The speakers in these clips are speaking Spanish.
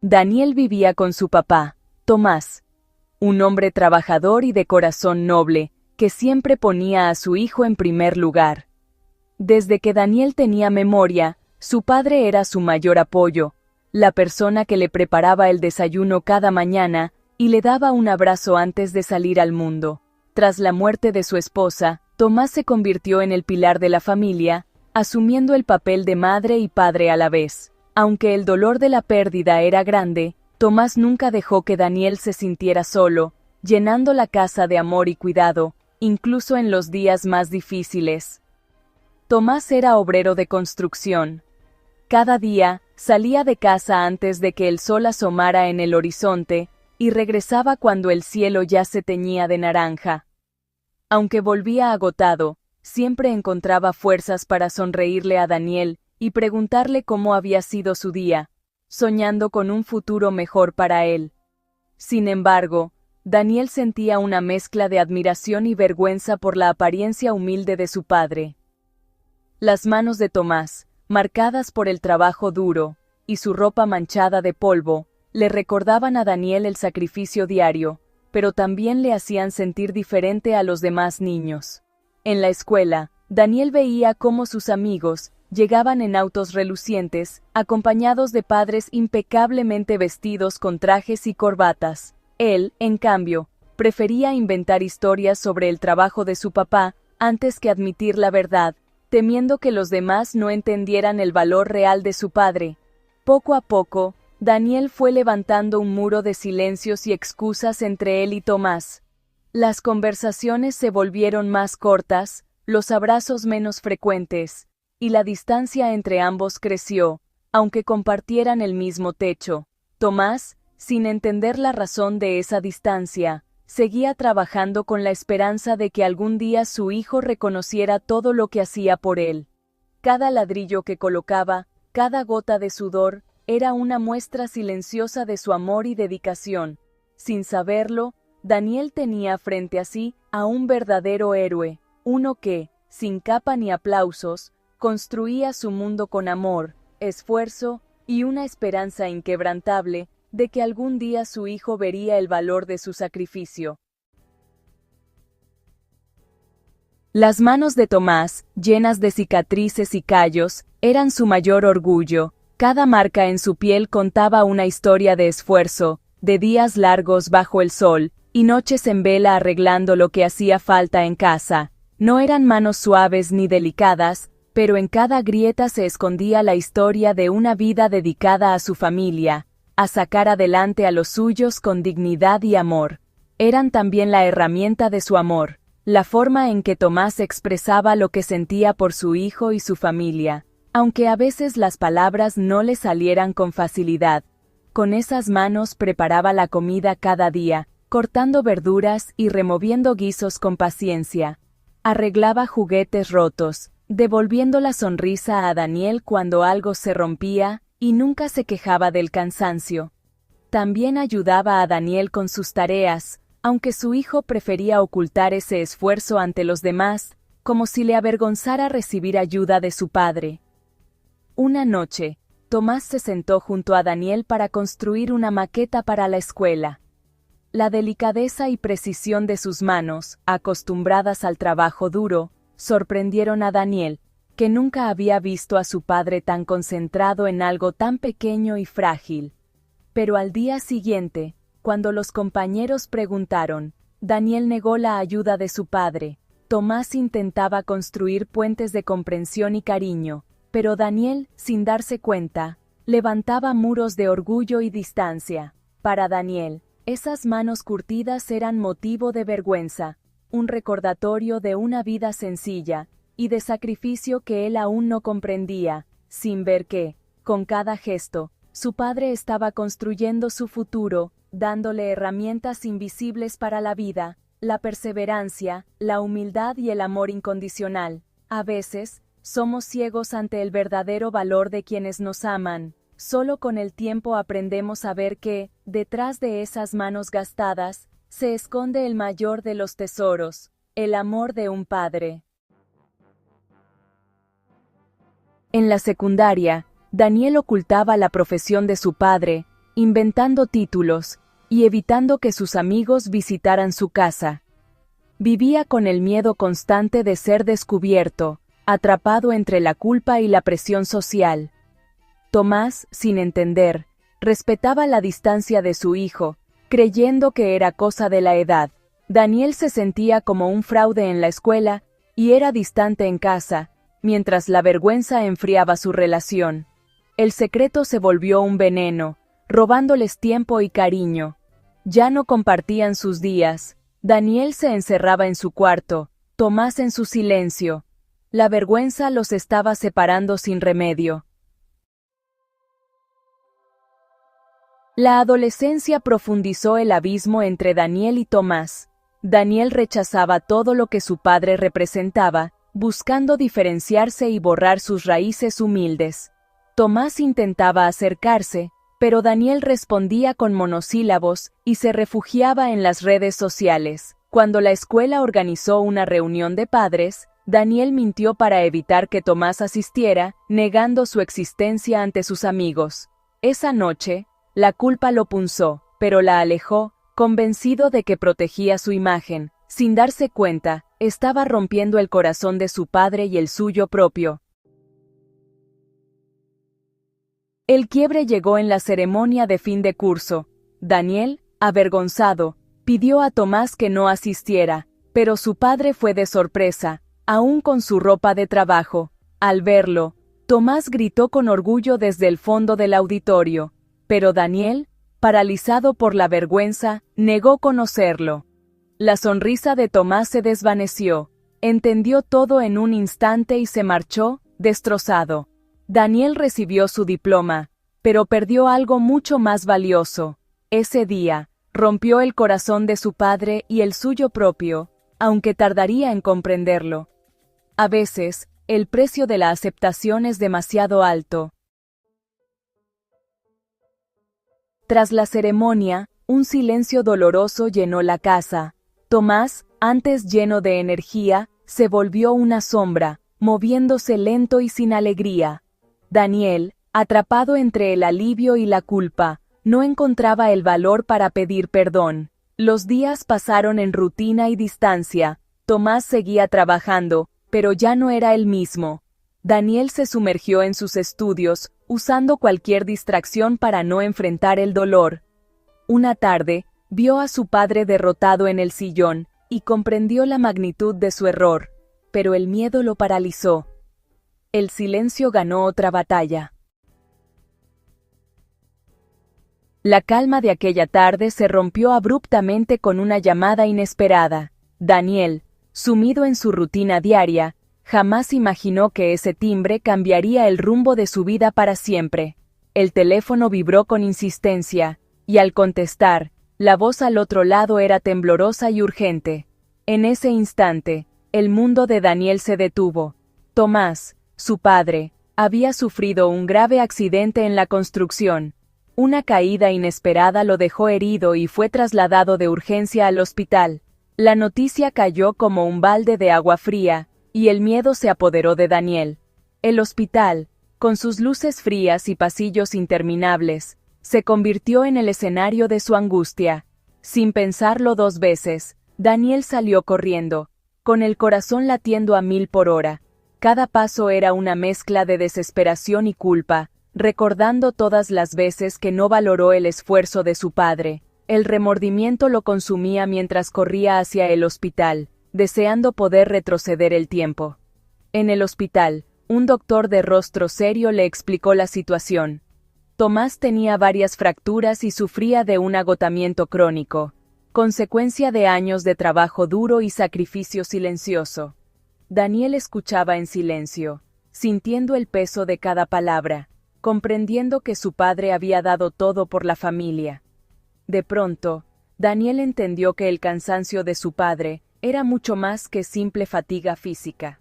Daniel vivía con su papá, Tomás, un hombre trabajador y de corazón noble, que siempre ponía a su hijo en primer lugar. Desde que Daniel tenía memoria, su padre era su mayor apoyo, la persona que le preparaba el desayuno cada mañana y le daba un abrazo antes de salir al mundo. Tras la muerte de su esposa, Tomás se convirtió en el pilar de la familia, asumiendo el papel de madre y padre a la vez. Aunque el dolor de la pérdida era grande, Tomás nunca dejó que Daniel se sintiera solo, llenando la casa de amor y cuidado, incluso en los días más difíciles. Tomás era obrero de construcción. Cada día, salía de casa antes de que el sol asomara en el horizonte, y regresaba cuando el cielo ya se teñía de naranja. Aunque volvía agotado, siempre encontraba fuerzas para sonreírle a Daniel y preguntarle cómo había sido su día, soñando con un futuro mejor para él. Sin embargo, Daniel sentía una mezcla de admiración y vergüenza por la apariencia humilde de su padre. Las manos de Tomás, marcadas por el trabajo duro, y su ropa manchada de polvo, le recordaban a Daniel el sacrificio diario, pero también le hacían sentir diferente a los demás niños. En la escuela, Daniel veía cómo sus amigos llegaban en autos relucientes, acompañados de padres impecablemente vestidos con trajes y corbatas. Él, en cambio, prefería inventar historias sobre el trabajo de su papá antes que admitir la verdad, temiendo que los demás no entendieran el valor real de su padre. Poco a poco, Daniel fue levantando un muro de silencios y excusas entre él y Tomás. Las conversaciones se volvieron más cortas, los abrazos menos frecuentes, y la distancia entre ambos creció, aunque compartieran el mismo techo. Tomás, sin entender la razón de esa distancia, seguía trabajando con la esperanza de que algún día su hijo reconociera todo lo que hacía por él. Cada ladrillo que colocaba, cada gota de sudor, era una muestra silenciosa de su amor y dedicación. Sin saberlo, Daniel tenía frente a sí a un verdadero héroe, uno que, sin capa ni aplausos, construía su mundo con amor, esfuerzo y una esperanza inquebrantable de que algún día su hijo vería el valor de su sacrificio. Las manos de Tomás, llenas de cicatrices y callos, eran su mayor orgullo. Cada marca en su piel contaba una historia de esfuerzo, de días largos bajo el sol, y noches en vela arreglando lo que hacía falta en casa. No eran manos suaves ni delicadas, pero en cada grieta se escondía la historia de una vida dedicada a su familia, a sacar adelante a los suyos con dignidad y amor. Eran también la herramienta de su amor, la forma en que Tomás expresaba lo que sentía por su hijo y su familia, aunque a veces las palabras no le salieran con facilidad. Con esas manos preparaba la comida cada día, cortando verduras y removiendo guisos con paciencia. Arreglaba juguetes rotos, devolviendo la sonrisa a Daniel cuando algo se rompía, y nunca se quejaba del cansancio. También ayudaba a Daniel con sus tareas, aunque su hijo prefería ocultar ese esfuerzo ante los demás, como si le avergonzara recibir ayuda de su padre. Una noche, Tomás se sentó junto a Daniel para construir una maqueta para la escuela. La delicadeza y precisión de sus manos, acostumbradas al trabajo duro, sorprendieron a Daniel, que nunca había visto a su padre tan concentrado en algo tan pequeño y frágil. Pero al día siguiente, cuando los compañeros preguntaron, Daniel negó la ayuda de su padre. Tomás intentaba construir puentes de comprensión y cariño, pero Daniel, sin darse cuenta, levantaba muros de orgullo y distancia. Para Daniel, esas manos curtidas eran motivo de vergüenza, un recordatorio de una vida sencilla y de sacrificio que él aún no comprendía, sin ver que, con cada gesto, su padre estaba construyendo su futuro, dándole herramientas invisibles para la vida, la perseverancia, la humildad y el amor incondicional. A veces, somos ciegos ante el verdadero valor de quienes nos aman. Solo con el tiempo aprendemos a ver que, detrás de esas manos gastadas, se esconde el mayor de los tesoros, el amor de un padre. En la secundaria, Daniel ocultaba la profesión de su padre, inventando títulos, y evitando que sus amigos visitaran su casa. Vivía con el miedo constante de ser descubierto, atrapado entre la culpa y la presión social. Tomás, sin entender, respetaba la distancia de su hijo, creyendo que era cosa de la edad. Daniel se sentía como un fraude en la escuela, y era distante en casa, mientras la vergüenza enfriaba su relación. El secreto se volvió un veneno, robándoles tiempo y cariño. Ya no compartían sus días. Daniel se encerraba en su cuarto, Tomás en su silencio. La vergüenza los estaba separando sin remedio. La adolescencia profundizó el abismo entre Daniel y Tomás. Daniel rechazaba todo lo que su padre representaba, buscando diferenciarse y borrar sus raíces humildes. Tomás intentaba acercarse, pero Daniel respondía con monosílabos y se refugiaba en las redes sociales. Cuando la escuela organizó una reunión de padres, Daniel mintió para evitar que Tomás asistiera, negando su existencia ante sus amigos. Esa noche, la culpa lo punzó, pero la alejó, convencido de que protegía su imagen. Sin darse cuenta, estaba rompiendo el corazón de su padre y el suyo propio. El quiebre llegó en la ceremonia de fin de curso. Daniel, avergonzado, pidió a Tomás que no asistiera, pero su padre fue de sorpresa, aún con su ropa de trabajo. Al verlo, Tomás gritó con orgullo desde el fondo del auditorio, pero Daniel, paralizado por la vergüenza, negó conocerlo. La sonrisa de Tomás se desvaneció, entendió todo en un instante y se marchó, destrozado. Daniel recibió su diploma, pero perdió algo mucho más valioso. Ese día, rompió el corazón de su padre y el suyo propio, aunque tardaría en comprenderlo. A veces, el precio de la aceptación es demasiado alto. Tras la ceremonia, un silencio doloroso llenó la casa. Tomás, antes lleno de energía, se volvió una sombra, moviéndose lento y sin alegría. Daniel, atrapado entre el alivio y la culpa, no encontraba el valor para pedir perdón. Los días pasaron en rutina y distancia. Tomás seguía trabajando, pero ya no era el mismo. Daniel se sumergió en sus estudios, usando cualquier distracción para no enfrentar el dolor. Una tarde, vio a su padre derrotado en el sillón, y comprendió la magnitud de su error, pero el miedo lo paralizó. El silencio ganó otra batalla. La calma de aquella tarde se rompió abruptamente con una llamada inesperada. Daniel, sumido en su rutina diaria, jamás imaginó que ese timbre cambiaría el rumbo de su vida para siempre. El teléfono vibró con insistencia, y al contestar, la voz al otro lado era temblorosa y urgente. En ese instante, el mundo de Daniel se detuvo. Tomás, su padre, había sufrido un grave accidente en la construcción. Una caída inesperada lo dejó herido y fue trasladado de urgencia al hospital. La noticia cayó como un balde de agua fría, y el miedo se apoderó de Daniel. El hospital, con sus luces frías y pasillos interminables, se convirtió en el escenario de su angustia. Sin pensarlo dos veces, Daniel salió corriendo, con el corazón latiendo a 1000 por hora. Cada paso era una mezcla de desesperación y culpa, recordando todas las veces que no valoró el esfuerzo de su padre. El remordimiento lo consumía mientras corría hacia el hospital, deseando poder retroceder el tiempo. En el hospital, un doctor de rostro serio le explicó la situación. Tomás tenía varias fracturas y sufría de un agotamiento crónico, consecuencia de años de trabajo duro y sacrificio silencioso. Daniel escuchaba en silencio, sintiendo el peso de cada palabra, comprendiendo que su padre había dado todo por la familia. De pronto, Daniel entendió que el cansancio de su padre era mucho más que simple fatiga física.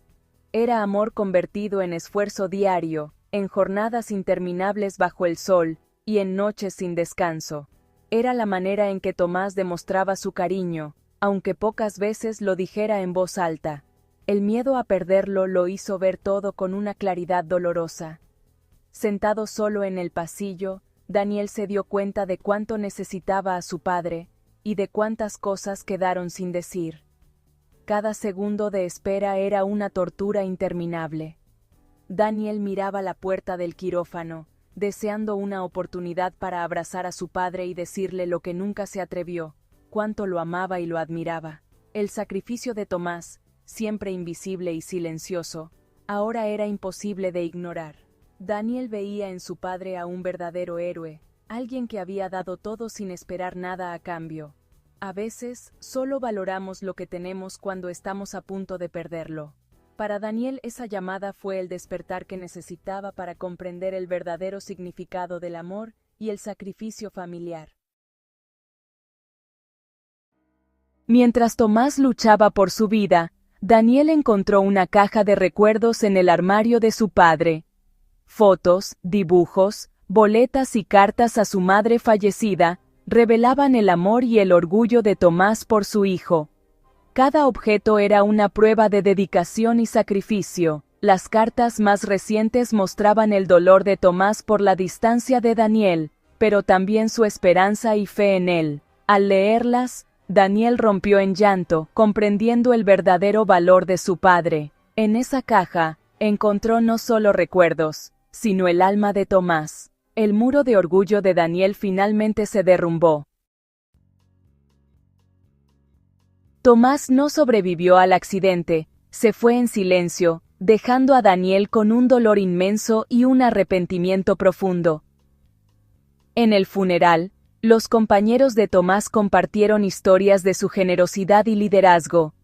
Era amor convertido en esfuerzo diario, en jornadas interminables bajo el sol y en noches sin descanso. Era la manera en que Tomás demostraba su cariño, aunque pocas veces lo dijera en voz alta. El miedo a perderlo lo hizo ver todo con una claridad dolorosa. Sentado solo en el pasillo, Daniel se dio cuenta de cuánto necesitaba a su padre, y de cuántas cosas quedaron sin decir. Cada segundo de espera era una tortura interminable. Daniel miraba la puerta del quirófano, deseando una oportunidad para abrazar a su padre y decirle lo que nunca se atrevió, cuánto lo amaba y lo admiraba. El sacrificio de Tomás, siempre invisible y silencioso, ahora era imposible de ignorar. Daniel veía en su padre a un verdadero héroe, alguien que había dado todo sin esperar nada a cambio. A veces, solo valoramos lo que tenemos cuando estamos a punto de perderlo. Para Daniel esa llamada fue el despertar que necesitaba para comprender el verdadero significado del amor y el sacrificio familiar. Mientras Tomás luchaba por su vida, Daniel encontró una caja de recuerdos en el armario de su padre. Fotos, dibujos, boletas y cartas a su madre fallecida revelaban el amor y el orgullo de Tomás por su hijo. Cada objeto era una prueba de dedicación y sacrificio. Las cartas más recientes mostraban el dolor de Tomás por la distancia de Daniel, pero también su esperanza y fe en él. Al leerlas, Daniel rompió en llanto, comprendiendo el verdadero valor de su padre. En esa caja, encontró no solo recuerdos, sino el alma de Tomás. El muro de orgullo de Daniel finalmente se derrumbó. Tomás no sobrevivió al accidente, se fue en silencio, dejando a Daniel con un dolor inmenso y un arrepentimiento profundo. En el funeral, los compañeros de Tomás compartieron historias de su generosidad y liderazgo.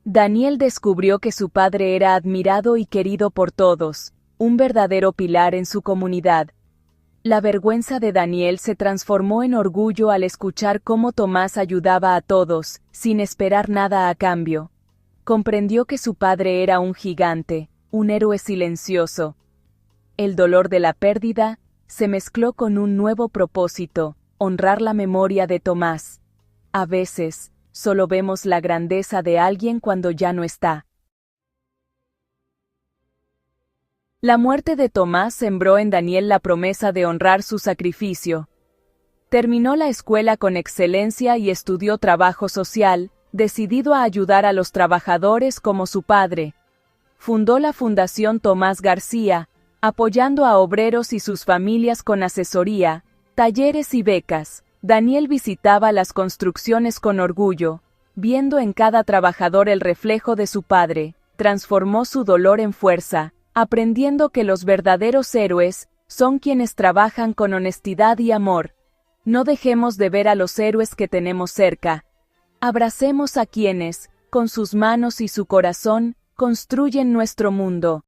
Daniel descubrió que su padre era admirado y querido por todos, un verdadero pilar en su comunidad. La vergüenza de Daniel se transformó en orgullo al escuchar cómo Tomás ayudaba a todos, sin esperar nada a cambio. Comprendió que su padre era un gigante, un héroe silencioso. El dolor de la pérdida se mezcló con un nuevo propósito: honrar la memoria de Tomás. A veces, solo vemos la grandeza de alguien cuando ya no está. La muerte de Tomás sembró en Daniel la promesa de honrar su sacrificio. Terminó la escuela con excelencia y estudió trabajo social, decidido a ayudar a los trabajadores como su padre. Fundó la Fundación Tomás García, apoyando a obreros y sus familias con asesoría, talleres y becas. Daniel visitaba las construcciones con orgullo, viendo en cada trabajador el reflejo de su padre. Transformó su dolor en fuerza, aprendiendo que los verdaderos héroes son quienes trabajan con honestidad y amor. No dejemos de ver a los héroes que tenemos cerca. Abracemos a quienes, con sus manos y su corazón, construyen nuestro mundo.